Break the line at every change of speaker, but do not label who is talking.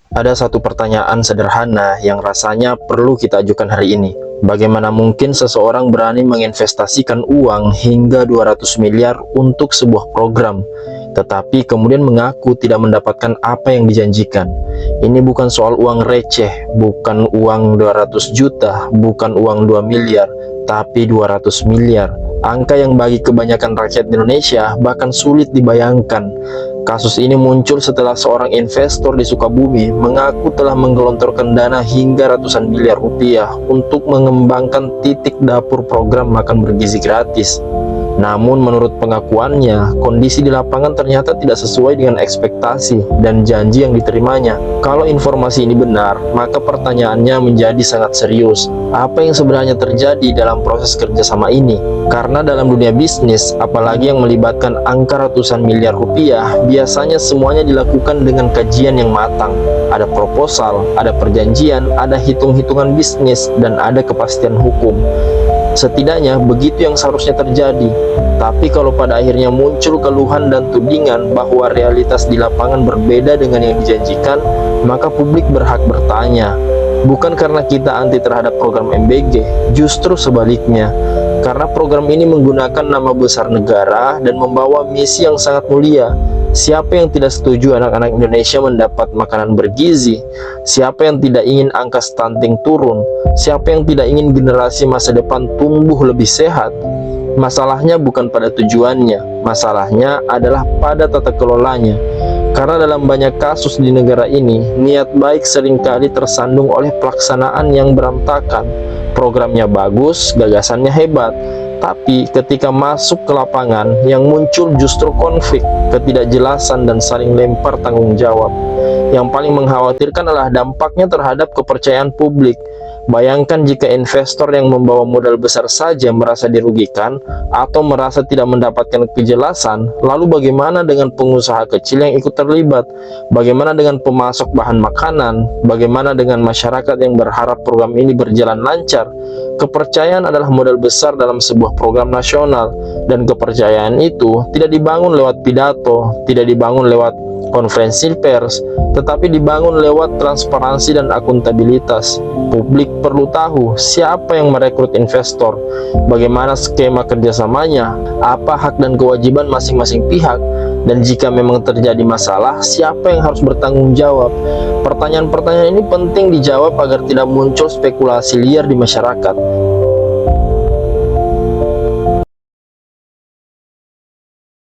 Ada satu pertanyaan sederhana yang rasanya perlu kita ajukan hari ini. Bagaimana mungkin seseorang berani menginvestasikan uang hingga 200 miliar untuk sebuah program, tetapi kemudian mengaku tidak mendapatkan apa yang dijanjikan? Ini bukan soal uang receh, bukan uang 200 juta, bukan uang 2 miliar, tapi 200 miliar. Angka yang bagi kebanyakan rakyat Indonesia bahkan sulit dibayangkan. Kasus ini muncul setelah seorang investor di Sukabumi mengaku telah menggelontorkan dana hingga ratusan miliar rupiah untuk mengembangkan titik dapur program makan bergizi gratis. Namun menurut pengakuannya, kondisi di lapangan ternyata tidak sesuai dengan ekspektasi dan janji yang diterimanya. Kalau informasi ini benar, maka pertanyaannya menjadi sangat serius. Apa yang sebenarnya terjadi dalam proses kerjasama ini? Karena dalam dunia bisnis, apalagi yang melibatkan angka ratusan miliar rupiah, biasanya semuanya dilakukan dengan kajian yang matang. Ada proposal, ada perjanjian, ada hitung-hitungan bisnis, dan ada kepastian hukum. Setidaknya begitu yang seharusnya terjadi. Tapi kalau pada akhirnya muncul keluhan dan tudingan bahwa realitas di lapangan berbeda dengan yang dijanjikan, maka publik berhak bertanya. Bukan karena kita anti terhadap program MBG, justru sebaliknya. Karena program ini menggunakan nama besar negara dan membawa misi yang sangat mulia. Siapa yang tidak setuju anak-anak Indonesia mendapat makanan bergizi? Siapa yang tidak ingin angka stunting turun? Siapa yang tidak ingin generasi masa depan tumbuh lebih sehat? Masalahnya bukan pada tujuannya, masalahnya adalah pada tata kelolanya. Karena dalam banyak kasus di negara ini, niat baik seringkali tersandung oleh pelaksanaan yang berantakan. Programnya bagus, gagasannya hebat, tapi ketika masuk ke lapangan, yang muncul justru konflik, ketidakjelasan, dan saling lempar tanggung jawab. Yang paling mengkhawatirkan adalah dampaknya terhadap kepercayaan publik. Bayangkan jika investor yang membawa modal besar saja merasa dirugikan atau merasa tidak mendapatkan kejelasan, lalu bagaimana dengan pengusaha kecil yang ikut terlibat? Bagaimana dengan pemasok bahan makanan? Bagaimana dengan masyarakat yang berharap program ini berjalan lancar? Kepercayaan adalah modal besar dalam sebuah program nasional, dan kepercayaan itu tidak dibangun lewat pidato, tidak dibangun lewat konferensi pers, tetapi dibangun lewat transparansi dan akuntabilitas. Publik perlu tahu siapa yang merekrut investor, bagaimana skema kerjasamanya, apa hak dan kewajiban masing-masing pihak, dan jika memang terjadi masalah, siapa yang harus bertanggung jawab. Pertanyaan-pertanyaan ini penting dijawab agar tidak muncul spekulasi liar di masyarakat.